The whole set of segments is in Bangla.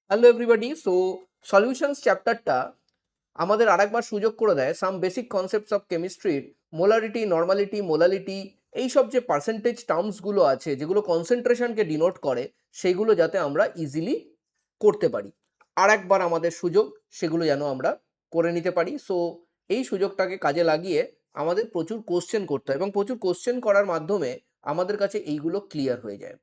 Hello everybody. সো সলিউশনস চ্যাপ্টারটা আমাদের আরেকবার সুযোগ করে দেয় সাম বেসিক কনসেপ্টস অফ কেমিস্ট্রির মোলারিটি, নর্মালিটি, মোলালিটি, এইসব যে পার্সেন্টেজ টার্মসগুলো আছে যেগুলো কনসেন্ট্রেশনকে ডিনোট করে সেগুলো যাতে আমরা ইজিলি করতে পারি। আর একবার আমাদের সুযোগ সেগুলো যেন আমরা করে নিতে পারি। সো এই সুযোগটাকে কাজে লাগিয়ে আমাদের প্রচুর কোশ্চেন করতে হয় এবং প্রচুর কোশ্চেন করার মাধ্যমে আমাদের কাছে এইগুলো ক্লিয়ার হয়ে যায়।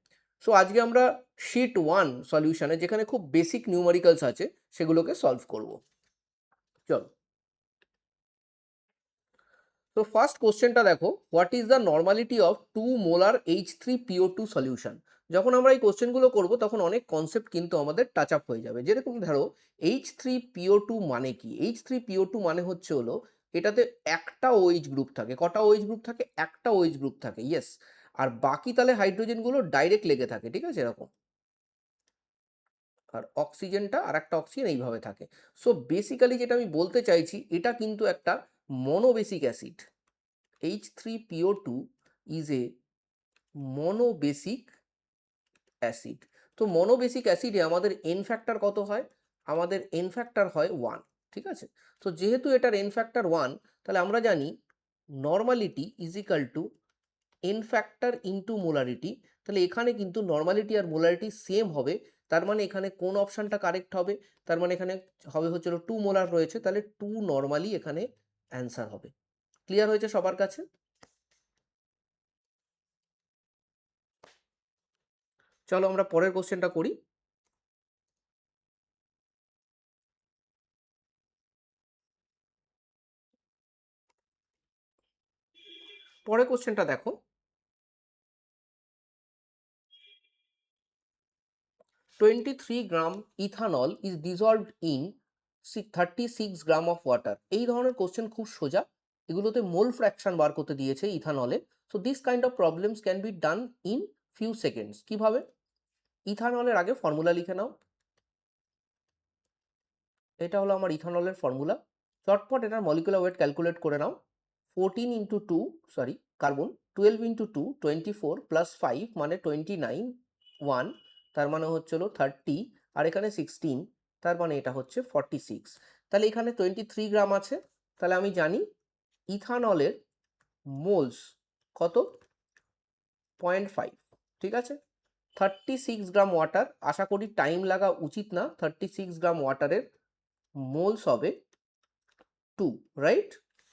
সো আজকে আমরা শিট 1 সলিউশনে যেখানে খুব বেসিক নিউমেরিক্যালস আছে সেগুলোকে সলভ করব। চলো। তো ফার্স্ট কোশ্চেনটা দেখো, what is the normality of 2 molar H3PO2 solution. যখন আমরা এই কোশ্চেনগুলো করব তখন অনেক কনসেপ্ট কিন্তু আমাদের টাচ আপ হয়ে যাবে। যেরকম ধরো H3PO2 মানে কি? H3PO2 মানে হচ্ছে হলো এটাতে একটা OH গ্রুপ থাকে। কটা OH গ্রুপ থাকে? একটা OH গ্রুপ থাকে, ইয়েস। আর বাকি তাহলে হাইড্রোজেনগুলো ডাইরেক্ট লেগে থাকে, ঠিক আছে, এরকম। আর অক্সিজেনটা আর একটা অক্সিজেন এইভাবে থাকে। সো বেসিক্যালি যেটা আমি বলতে চাইছি, এটা কিন্তু একটা monobasic acid. H3PO2 is a monoBasic acid. তো মনোবেসিক অ্যাসিডে আমাদের এন ফ্যাক্টর কত হয়? আমাদের এন ফ্যাক্টর হয় 1, ঠিক আছে। তো যেহেতু এটার এন ফ্যাক্টর 1, তাহলে আমরা জানি normality is equal to n factor into molarity. তাহলে এখানে কিন্তু নর্মালিটি আর মোলারিটি সেম হবে। তার মানে এখানে কোন অপশানটা কারেক্ট হবে? তার মানে এখানে হবে হচ্ছে 2 মোলার রয়েছে, তাহলে 2 নর্মালি এখানে অ্যান্সার হবে। ক্লিয়ার হয়েছে সবার কাছে? চলো আমরা পরের কোশ্চেনটা করি। পরের কোশ্চেনটা দেখো, 23 gram ethanol is dissolved in 36 gram of water. এই ধরনের কোশ্চেন খুব সোজা। এগুলোতে মোল ফ্র্যাকশন বার করতে দিয়েছে ইথানলে। So this kind of problems can be done in few seconds. কিভাবে? ইথানলের আগে ফর্মুলা লিখে নাও। এটা হলো আমার ইথানলের ফর্মুলা। চটপট এটার মলিকুলার ওয়েট ক্যালকুলেট করে নাও। 14 into 2, sorry carbon, 12 into 2 24 plus 5 মানে 29, 1 তার মানে হচ্ছে হলো 30, আর এখানে 16 তার মানে এটা হচ্ছে 46। তাহলে এখানে 23 গ্রাম আছে। তাহলে আমি জানি ইথানলের মোলস কত? 0.5, ঠিক আছে। 36 গ্রাম ওয়াটার, আশা করি টাইম লাগা উচিত না। 36 গ্রাম ওয়াটারের মোলস হবে 2, রাইট?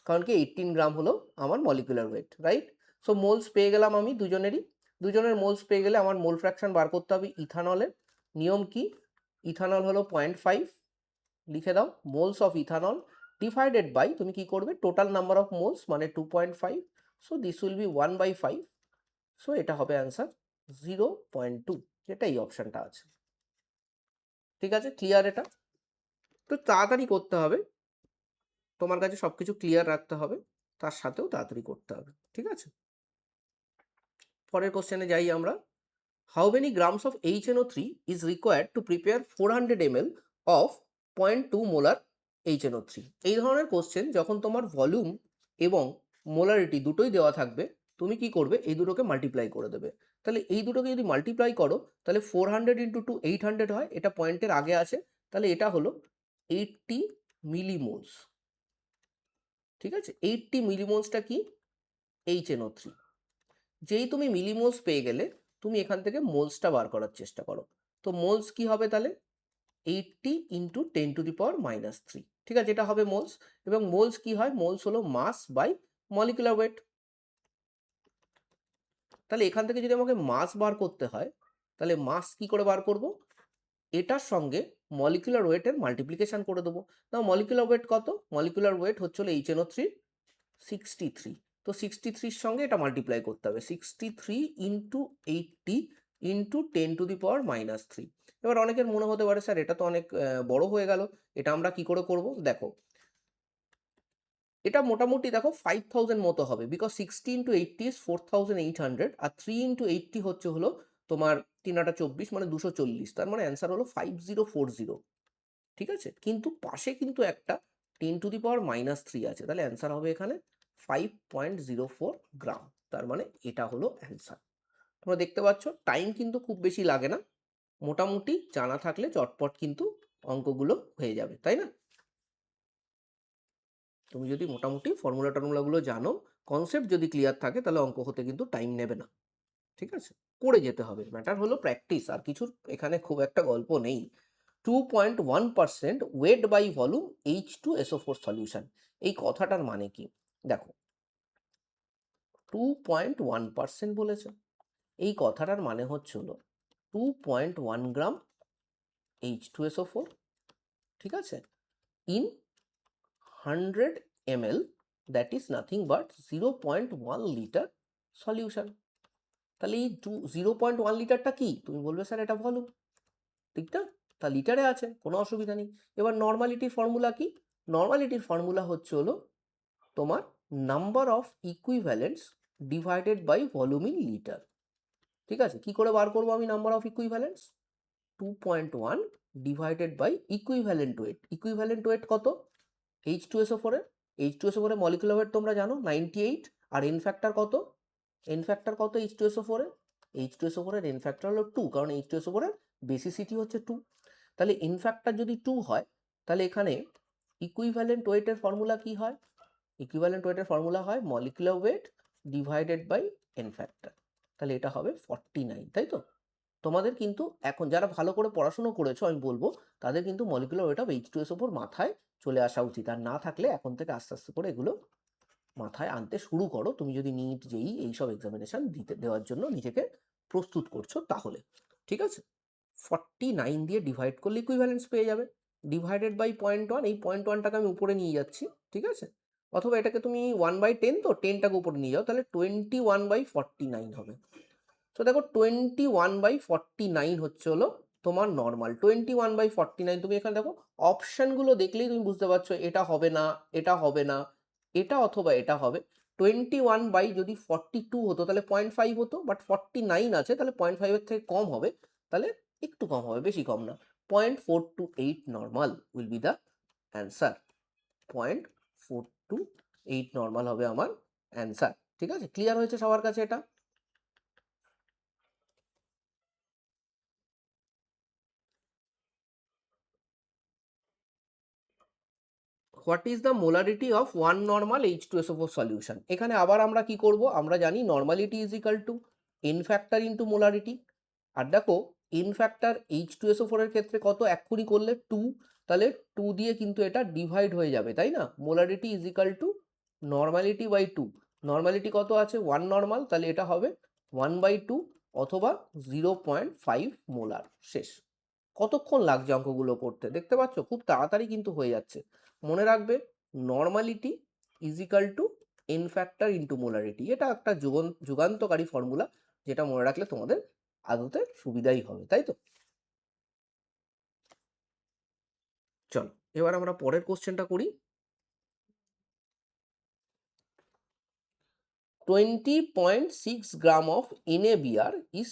কারণ কি 18 গ্রাম হলো আমার molecular weight, right? So moles পেয়ে গেলাম আমি দুজনেরই। দুজনের মোলস পেয়ে গেলে আমার মোল ফ্র্যাকশন বার করতে হবে ইথানলের। নিয়ম কি? ইথানল হলো 0.5, লিখে দাও। Moles of ethanol divided by, তুমি কি করবে, টোটাল নাম্বার অফ মোলস মানে 2.5। So this will be 1/5। So এটা হবে অ্যান্সার 0.2, যেটা এই অপশানটা আছে। ঠিক আছে, ক্লিয়ার এটা? তো তাড়াতাড়ি করতে হবে, তোমার কাছে সবকিছু ক্লিয়ার রাখতে হবে, তার সাথেও তাড়াতাড়ি করতে হবে, ঠিক আছে। পরের কোশ্চেনে যাই আমরা। How many grams of HNO3 is required to prepare 400 ml of 0.2 molar HNO3? এই ধরনের কোশ্চেন যখন তোমার ভলিউম এবং মোলারিটি দুটোই দেওয়া থাকবে, তুমি কি করবে, এই দুটোকে মাল্টিপ্লাই করে দেবে। তাহলে এই দুটোকে যদি মাল্টিপ্লাই করো তাহলে 400 ইন্টু 2 800 হয়, এটা পয়েন্টের আগে আছে। তাহলে এটা হলো 80 মিলিমোলস, ঠিক আছে। 80 মিলিমোলসটা কি? HNO3। যেই তুমি মিলিমোলস পেয়ে গেলে, তুমি এখান থেকে মোলসটা বার করার চেষ্টা করো। তো মোলস কি হবে তাহলে? 80 ইন্টু 10⁻³ ঠিক আছে, এটা হবে মোলস। এবং মোলস কি হয়? মোলস হলো মাস বাই মলিকুলার ওয়েট। তাহলে এখান থেকে যদি আমাকে মাস বার করতে হয়, তাহলে মাস কি করে বার করব? এটার সঙ্গে মলিকুলার ওয়েটের মাল্টিপ্লিকেশন করে দেবো। নাও মলিকুলার ওয়েট কত? মলিকুলার ওয়েট হচ্ছে হলো HNO3 63। তো 63-র সঙ্গে এটা মাল্টিপ্লাই করতে হবে, 63 ইন্টু 80 ইন্টু 10⁻³ এবার অনেকের মনে হতে পারে স্যার এটা তো অনেক বড় হয়ে গেল, এটা আমরা কি করে করব? দেখো, এটা মোটামুটি দেখো 5000 মতো হবে, বিকজ 60 ইন্টু 80 ইজ 4800, আর 3 ইন্টু 80 হচ্ছে হলো তোমার 3 × 8 = 24, মানে 240। তার মানে অ্যান্সার হলো 5040, ঠিক আছে। কিন্তু পাশে কিন্তু একটা 10⁻³ আছে, তাহলে অ্যান্সার হবে এখানে 5.04 গ্রাম। তার মানে এটা হলো অ্যান্সার। তোমরা দেখতে পাচ্ছ টাইম কিন্তু খুব বেশি লাগে না। মোটামুটি জানা থাকলে চটপট কিন্তু অঙ্কগুলো হয়ে যাবে, তাই না? তুমি যদি মোটামুটি ফর্মুলা টর্মুলাগুলো জানো, কনসেপ্ট যদি ক্লিয়ার থাকে, তাহলে অঙ্ক হতে কিন্তু টাইম নেবে না। ঠিক আছে? করে যেতে হবে। ম্যাটার হলো প্র্যাকটিস, আর কিছুর এখানে খুব একটা গল্প নেই। 2.1% wait by volume H2SO4 solution, এই কথাটার মানে কি? দেখো, 2.1% বলেছে, এই কথাটার মানে হচ্ছিল 2.1 গ্রাম H2SO4, ঠিক আছে, in 100 ml, that is nothing but 0.1 litre solution. তাহলে এই 0.1 লিটারটা কি? তুমি বলবে স্যার এটা ভলিউম, ঠিক না? তা লিটারে আছে, কোনো অসুবিধা নেই। এবার নর্মালিটির ফর্মুলা কি? নর্মালিটির ফর্মুলা হচ্ছে হলো তোমার number of equivalents divided by volume in litre. ঠিক আছে? কি করে বার করবো আমি number of equivalents? 2.1 divided by equivalent weight. Equivalent weight কত? H2SO4 এর, H2SO4 এর মলিকুলার ওয়েট তোমরা জানো 98, আর এন ফ্যাক্টর কত? এন ফ্যাক্টর কত H2SO4 এর? H2SO4 এর এন ফ্যাক্টর হলো 2, কারণ H2SO4 এর বেসিসিটি হচ্ছে 2। তাহলে এন ফ্যাক্টর যদি 2 হয়, তাহলে এখানে ইকুইভ্যালেন্ট ওয়েটের ফর্মুলা কি হয়? ইকুইভ্যালেন্ট ওয়েটের ফর্মুলা হয় molecular weight divided by n factor. তাহলে এটা হবে 49, তাই তো? তোমাদের কিন্তু এখন যারা ভালো করে পড়াশুনো করেছো, আমি বলবো তাদের কিন্তু মলিকুলার ওয়েট অফ H2SO4 মাথায় চলে আসা উচিত। আর না থাকলে এখন থেকে আস্তে আস্তে করে এগুলো মাথায় আনতে শুরু করো, তুমি যদি নিট জেই এইসব এক্সামিনেশন দেওয়ার জন্য নিজেকে প্রস্তুত করছো তাহলে। ঠিক আছে? 49 দিয়ে ডিভাইড করলে ইকুইভ্যালেন্স পেয়ে যাবে, ডিভাইডেড বাই 0.1, এই 0.1টাকে আমি উপরে নিয়ে যাচ্ছি, ঠিক আছে? অথবা এটাকে তুমি 1/10, তো 10টাকে উপরে নিয়ে যাও, তাহলে 21/49 হবে। তো দেখো 21/49 হচ্ছে হলো তোমার নর্মাল। 21/49, তুমি এখানে দেখো অপশানগুলো দেখলেই তুমি বুঝতে পারছো এটা হবে না, এটা হবে না, এটা অথবা এটা হবে। 21 যদি 42 হতো তাহলে 0.5 হতো, বাট 49 আছে, তাহলে 0.5-এর থেকে কম হবে, তাহলে একটু কম হবে, বেশি কম না। 0.428 normal will be the answer. 0.428 normal হবে আমার অ্যান্সার। ঠিক আছে? ক্লিয়ার হয়েছে সবার কাছে এটা? What is the molarity of one normal H2SO4 solution? এখানে আবার আমরা কি করব? আমরা জানি normality is equal to n factor into molarity. আর দেখো এন ফ্যাক্টর H2SO4 এর ক্ষেত্রে কত? এক্ষুনি করলে 2, তাহলে 2 দিয়ে কিন্তু এটা ডিভাইড হয়ে যাবে, তাই না? Molarity is equal to normality by 2। Normality কত আছে? 1 নর্মাল, তাহলে এটা হবে 1/2 অথবা 0.5 মোলার। শেষ। কতক্ষণ লাগছে অঙ্কগুলো করতে দেখতে পাচ্ছ? খুব তাড়াতাড়ি কিন্তু হয়ে যাচ্ছে। মনে রাখবে normality is equal to n factor into molarity. এটা একটা যুগান্তকারী ফর্মুলা, যেটা মনে রাখলে তোমাদের আদতে সুবিধাই হবে, তাই তো? চলো এবার আমরা পরের কোশ্চেনটা করি। 20.6 gram of NaBr is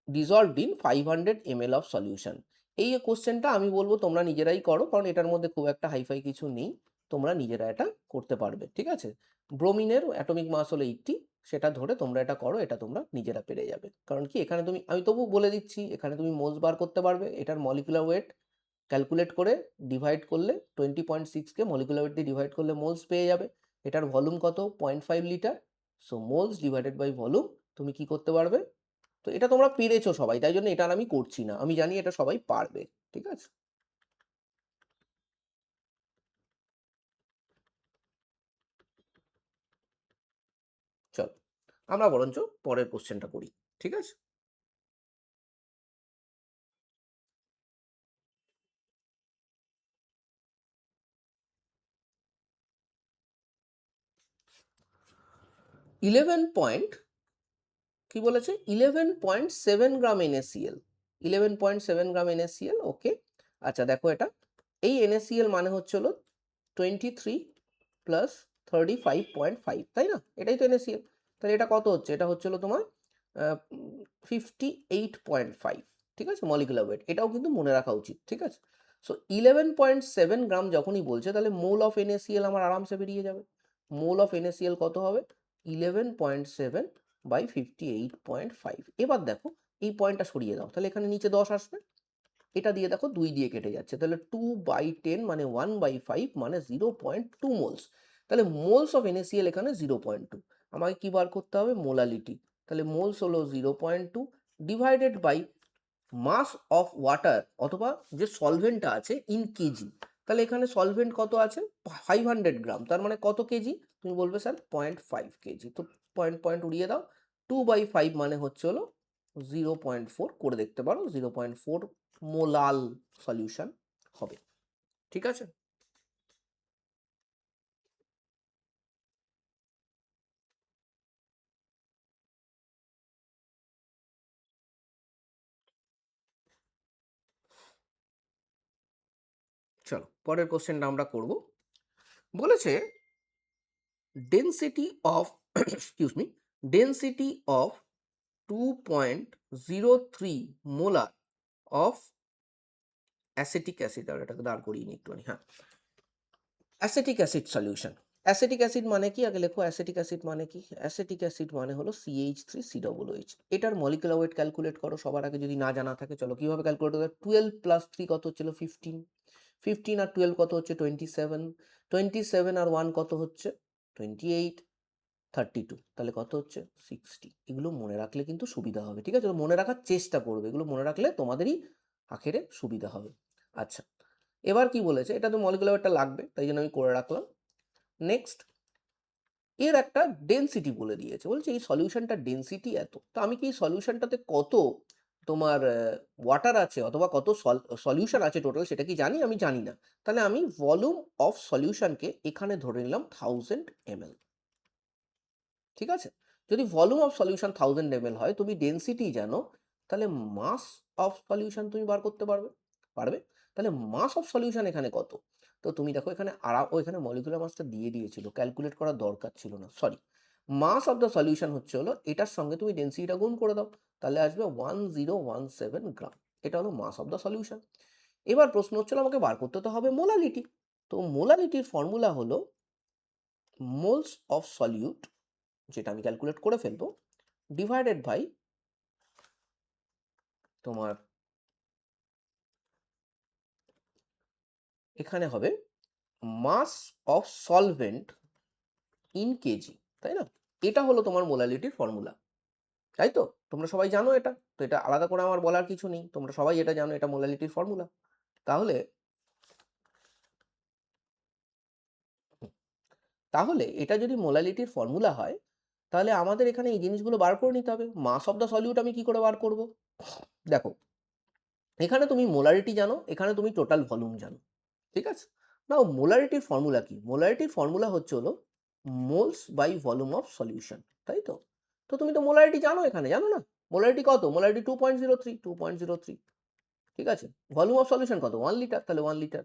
dissolved in 500 ml of solution। এই কোশ্চেনটা আমি বলবো তোমরা নিজেরাই করো, কারণ এটার মধ্যে খুব একটা হাইফাই কিছু নেই, তোমরা নিজেরা এটা করতে পারবে। ঠিক আছে? ব্রোমিনের অ্যাটমিক মাস হলো 80, সেটা ধরে তোমরা এটা করো, এটা তোমরা নিজেরা পেরে যাবে। কারণ কি এখানে তুমি, আমি তবু বলে দিচ্ছি, এখানে তুমি মোলস বার করতে পারবে, এটার মলিকুলার ওয়েট ক্যালকুলেট করে ডিভাইড করলে 20.6কে মলিকুলার ওয়েট দিয়ে ডিভাইড করলে মোলস পেয়ে যাবে। এটার ভলিউম কত? 0.5 litre. So moles divided by volume তুমি কি করতে পারবে? তো এটা তোমরা পেরেছো সবাই, তাই জন্য এটা আর আমি করছি না, আমি জানি এটা সবাই পারবে। ঠিক আছে? চলো আমরা বরঞ্চ পরের কোশ্চেনটা করি। ঠিক আছে? 11 পয়েন্ট, কি বলেছে? 11.7 গ্রাম NaCl, 11.7 গ্রাম NaCl। ওকে, আচ্ছা দেখো এটা, এই NaCl মানে হচ্ছে হলো 23 প্লাস 35.5, তাই না? এটাই তো NaCl। তাহলে এটা কত হচ্ছে? এটা হচ্ছে হলো তোমার 58.5। ঠিক আছে? মলিকুলার ওয়েট, এটাও কিন্তু মনে রাখা উচিত। ঠিক আছে? সো 11.7 গ্রাম যখনই বলছে, তাহলে মোল অফ NaCl আমার আরামসে বেরিয়ে যাবে। মোল অফ NaCl কত হবে? 11.7 বাই 58.5। এবার দেখো এই পয়েন্টটা সরিয়ে দাও, তাহলে এখানে নিচে 10 আসবে। এটা দিয়ে দেখো 2 দিয়ে কেটে যাচ্ছে, তাহলে 2/10 মানে 1/5 মানে 0.2 মোলস। তাহলে মোলস অফ NaCl এখানে 0.2। আমাকে কি বার করতে হবে? মোলালিটি। তাহলে মোলস হলো 0.2 divided by mass of water অথবা যে সলভেন্টটা আছে ইন কেজি। তাহলে এখানে সলভেন্ট কত আছে? 500 গ্রাম। তার মানে কত কেজি? তুমি বলবে স্যার 0.5 কেজি। তো পয়েন্ট পয়েন্ট উড়িয়ে দাও। 2/5 মানে হচ্ছে হলো 0.4 করে দেখতে পারো, 0.4 মোলাল সলিউশন হবে। ঠিক আছে? চলো পরের কোশ্চেনটা আমরা করব। বলেছে density of excuse me density of 2.03 molar of acetic acid, আর এটাকে দাঁড় করিয়ে নিই একটুখানি। হ্যাঁ, acetic acid solution. Acetic acid মানে কি? আগে লেখো অ্যাসিটিক অ্যাসিড মানে কি? অ্যাসিটিক অ্যাসিড মানে হলো CH3COOH। এটার মলিকুলার ওয়েট ক্যালকুলেট করো সবার আগে, যদি না জানা থাকে। চলো কিভাবে ক্যালকুলেট করবে? 12 প্লাস 3 কত হচ্ছিল? 15। 15 আর 12 কত হচ্ছে? 27। 27 আর 1 কত হচ্ছে? 28। 32 তাহলে কত হচ্ছে? 60। এগুলো মনে রাখলে কিন্তু সুবিধা হবে। ঠিক আছে? মনে রাখার চেষ্টা করবে, এগুলো মনে রাখলে তোমাদেরই আখেরে সুবিধা হবে। আচ্ছা, এবার কি বলেছে? এটা তো মলিকুলার ওয়েটটা লাগবে, তাই জন্য আমি করে রাখলাম। নেক্সট, এর একটা ডেনসিটি বলে দিয়েছে, বলছে এই সলিউশনটার ডেনসিটি এত। তো আমি কি এই সলিউশনটাতে কত তোমার ওয়াটার আছে অথবা কত সলিউশন আছে টোটাল সেটা কি জানি? আমি জানি না। তাহলে আমি ভলিউম অফ সলিউশনকে এখানে ধরে নিলাম 1000 ml। ঠিক আছে? যদি ভলিউম অফ সলিউশন 1000 ml হয়, তুমি ডেনসিটি জানো, তাহলে মাস অফ সলিউশন তুমি বার করতে পারবে? পারবে? তাহলে মাস অফ সলিউশন এখানে কত? তো তুমি দেখো এখানে ও এখানে মলিকুলার মাসটা দিয়ে দিয়েছিল, ক্যালকুলেট করার দরকার ছিল না, sorry. Mass of the solution হচ্ছে হলো এটার সঙ্গে তুমি ডেনসিটিটা গুণ করে দাও, তাহলে আসবে 1017 গ্রাম। এটা হলো মাস অফ দ্য সলিউশন। এবার প্রশ্ন হচ্ছিল আমাকে বার করতে তো হবে মোলালিটি। তো মোলালিটির ফর্মুলা হলো মোলস অফ সলিউট, যেটা আমি ক্যালকুলেট করে ফেলবো, ডিভাইডেড বাই তোমার এখানে হবে মাস অফ সলভেন্ট ইন কেজি। তাই না? এটা হলো তোমার মোলালিটির ফর্মুলা। তাই তো? তোমরা সবাই জানো এটা। তো এটা আলাদা করে আমার বলার কিছু নেই, তোমরা সবাই এটা জানো, এটা মোলালিটির ফর্মুলা। তাহলে তাহলে এটা যদি মোলালিটির ফর্মুলা হয়, তাহলে আমাদের এখানে এই জিনিসগুলো বার করে নিতে হবে। মাস অফ দ্য সলিউট আমি কি করে বার করব? দেখো, এখানে তুমি মোলারিটি জানো, এখানে তুমি টোটাল ভলিউম জানো। ঠিক আছে? নাও মোলারিটির ফর্মুলা কি? মোলারিটির ফর্মুলা হচ্ছে হলো moles by volume of solution. তাই তো? তো তুমি তো মোলারিটি জানো, এখানে জানো না? মোলারিটি কত? মোলারিটি 2.03, 2.03। ঠিক আছে? ভলিউম অফ সলিউশন কত? 1 লিটার, তাহলে 1 লিটার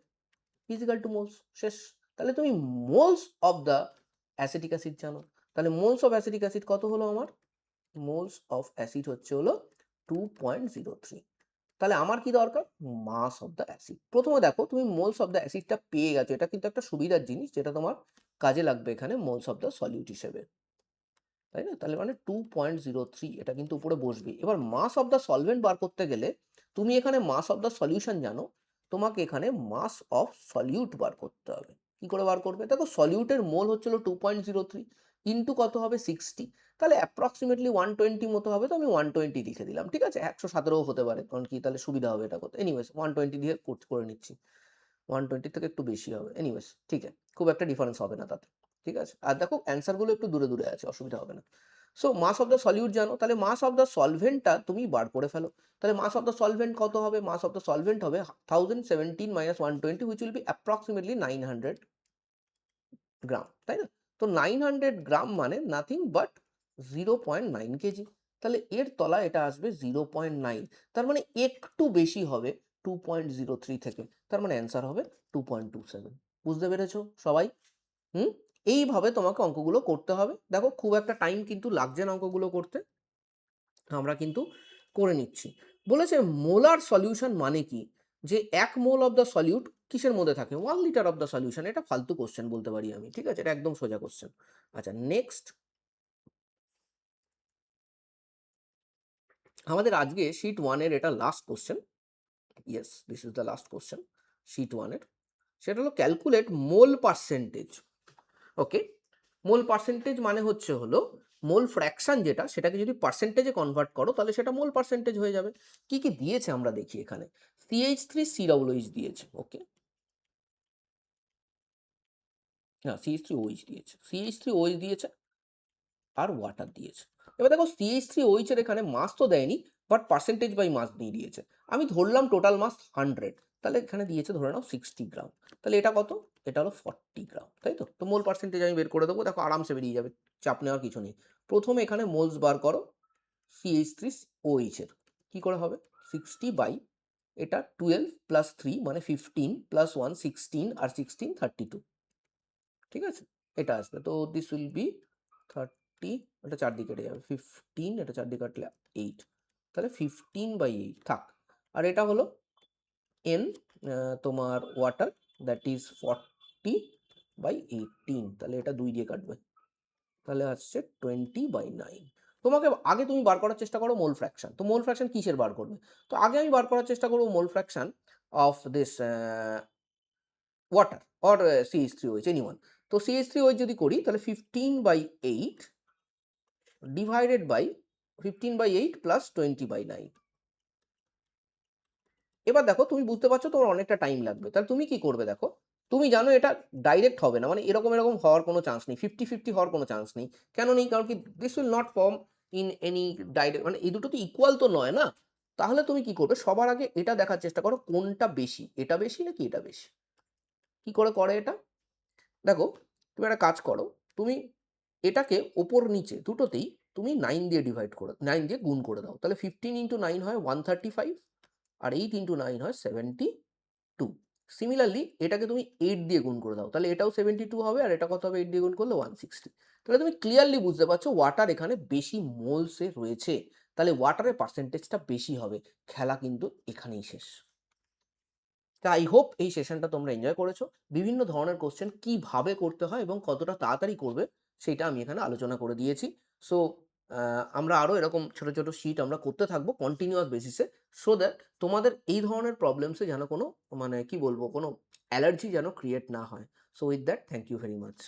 ইজিক্যাল টু মোলস। শেষ। তাহলে তুমি moles of the acetic acid জানো। তাহলে মোলস অফ অ্যাসিটিক অ্যাসিড কত হলো আমার? মোলস অফ অ্যাসিড হচ্ছে হলো 2.03। তাহলে আমার কি দরকার? মাস অফ দ্য অ্যাসিড। প্রথমে দেখো তুমি মোলস অফ দ্য অ্যাসিডটা পেয়ে গেছো, এটা কিন্তু একটা সুবিধার জিনিস যেটা তোমার কাজে লাগবে এখানে মোলস অফ দ্য সলিউট হিসেবে। তাই না? তাহলে মানে 2.03 এটা কিন্তু উপরে বসবে। এবার মাস অফ দ্য সলভেন্ট বার করতে গেলে তুমি এখানে মাস অফ দ্য সলিউশন জানো, তোমাকে এখানে মাস অফ সলিউট বার করতে হবে। কি করে বার করবে? দেখো সলিউটের মোল হচ্ছিল 2.03 ইন্টু কত হবে? 60। তাহলে অ্যাপ্রক্সিমেটলি 120 মতো হবে, তো আমি 120 লিখে দিলাম। ঠিক আছে? 117ও হতে পারে, কারণ কি তাহলে সুবিধা হবে এটা করতে। এনিওয়েজ 120 দিয়ে করে নিচ্ছি। 120 থেকে একটু বেশি হবে। এনিওয়েজ ঠিক আছে, খুব একটা ডিফারেন্স হবে না তাতে। ঠিক আছে? আর দেখো অ্যান্সার গুলো একটু দূরে দূরে আছে, অসুবিধা হবে না। So much of the solute জানো, তাহলে মাস অফ দ্য সলভেন্টটা তুমি বার করে ফেলো। তাহলে মাস অফ দ্য সলভেন্ট কত হবে? মাস অফ দ্য সলভেন্ট হবে 1017 minus 120, which will be approximately 900 গ্রাম। তাই না? তো 900 গ্রাম মানে নাথিং বাট 0.9 কেজি। তাহলে এর তলায় এটা আসবে 0.9। তার মানে একটু বেশি হবে 2.03 থেকে। তার মানে অ্যান্সার হবে 2.27। বুঝতে পেরেছো সবাই? হুম? এইভাবে তোমাকে অঙ্কগুলো করতে হবে। দেখো খুব একটা টাইম কিন্তু লাগছে না অঙ্কগুলো করতে। আমরা কিন্তু করে নিচ্ছি। বলেছে মোলার সলিউশন মানে কি? যে 1 মোল অফ দ্য সলিউট কিসের মধ্যে থাকে? 1 লিটার অফ দ্য সলিউশন। এটা ফালতু কোশ্চেন বলতে পারি আমি। ঠিক আছে? এটা একদম সোজা কোশ্চেন। আচ্ছা নেক্সট, আমাদের আজকে শিট 1 এর এটা last question. Yes, this is the last question sheet 1 এর। সেটা হলো calculate mole percentage. Okay, mole percentage মানে হলো মোল ফ্র্যাকশন যেটা, সেটাকে যদি পার্সেন্টেজে কনভার্ট করো তাহলে সেটা মোল পার্সেন্টেজ হয়ে যাবে। কি কি দিয়েছে আমরা দেখি এখানে। CH3COOH দিয়েছে। ওকে, না CH3OH দিয়েছে, CH3OH দিয়েছে আর ওয়াটার দিয়েছে। এবার দেখো CH3OH এর এখানে মাস তো দেয়নি, বাট পার্সেন্টেজ বাই মাস দিয়ে দিয়েছে। আমি ধরলাম টোটাল মাস 100, তাহলে এখানে দিয়েছে ধরে নাও 60 গ্রাম। তাহলে এটা কত? এটা হলো 40 গ্রাম, তাই তো? তো মোল পার্সেন্টেজ আমি বের করে দেবো, দেখো আরামসে বেরিয়ে যাবে, চাপ নেওয়ার কিছু নেই। প্রথমে এখানে মোলস বার করো CH3OH এর। কি করে হবে? 60 বাই এটা 12 প্লাস 3 মানে 15 প্লাস 1 16 আর 16 32, ঠিক আছে? এটা আসবে, তো দিস উইল বি 30, এটা 4 দিয়ে কেটে যাবে 15, এটা 4 দিয়ে কাটলে 8, তাহলে 15/8 থাক। আর এটা হলো n, তোমার ওয়াটার, দ্যাট ইজ 40/18, তাহলে এটা 2 দিয়ে কাটবে, তাহলে আসছে 20/9। তোমাকে আগে তুমি বার করার চেষ্টা করো মোল ফ্র্যাকশন। তো মোল ফ্র্যাকশন কিসের বার করবে? তো আগে আমি বার করার চেষ্টা করবো মোল fraction of this water or CH3OH, anyone. তো CH3OH যদি করি তাহলে 15/8 ডিভাইডেড বাই 15/8 প্লাস 20/9। এবার দেখো তুমি বুঝতে পারছো তোমার অনেকটা টাইম লাগবে, তাহলে তুমি কি করবে দেখো। তুমি জানো এটা ডাইরেক্ট হবে না, মানে এরকম এরকম হওয়ার কোনো চান্স নেই, 50-50 হওয়ার কোনো চান্স নেই। কেন নেই? কারণ কি, this will not form in any direct, মানে এই দুটো তো ইকুয়াল তো নয় না। তাহলে তুমি কি করবে, সবার আগে এটা দেখার চেষ্টা করো কোনটা বেশি, এটা বেশি নাকি এটা বেশি। কি করে করে এটা? দেখো, তুমি একটা কাজ করো, তুমি এটাকে ওপর নিচে দুটোতেই তুমি 9 দিয়ে ডিভাইড করে 9 দিয়ে গুণ করে দাও, তাহলে 15 ইন্টু 9 হয় 135, আর 8 ইন্টু 9 হয় 72। সিমিলারলি এটাকে তুমি 8 দিয়ে গুণ করে দাও, তাহলে এটাও 72 হবে, আর এটা কত হবে 8 দিয়ে গুণ করলে 160। তাহলে তুমি ক্লিয়ারলি বুঝতে পারছো ওয়াটার এখানে বেশি মোলসে রয়েছে, তাহলে ওয়াটারের পার্সেন্টেজটা বেশি হবে। খেলা কিন্তু এখানেই শেষ। তা আই হোপ এই সেশনটা তোমরা এনজয় করেছো। বিভিন্ন ধরনের কোশ্চেন কিভাবে করতে হয় এবং কতটা তাড়াতাড়ি করবে সেটা আমি এখানে আলোচনা করে দিয়েছি। সো আমরা আরও এরকম ছোট ছোট শিট আমরা করতে থাকবো কন্টিনিউয়াস বেসিসে, সো দ্যাট তোমাদের এই ধরনের প্রবলেমসে যেন কোনো, মানে কি বলবো, কোনো অ্যালার্জি যেন ক্রিয়েট না হয়। So with that, thank you very much.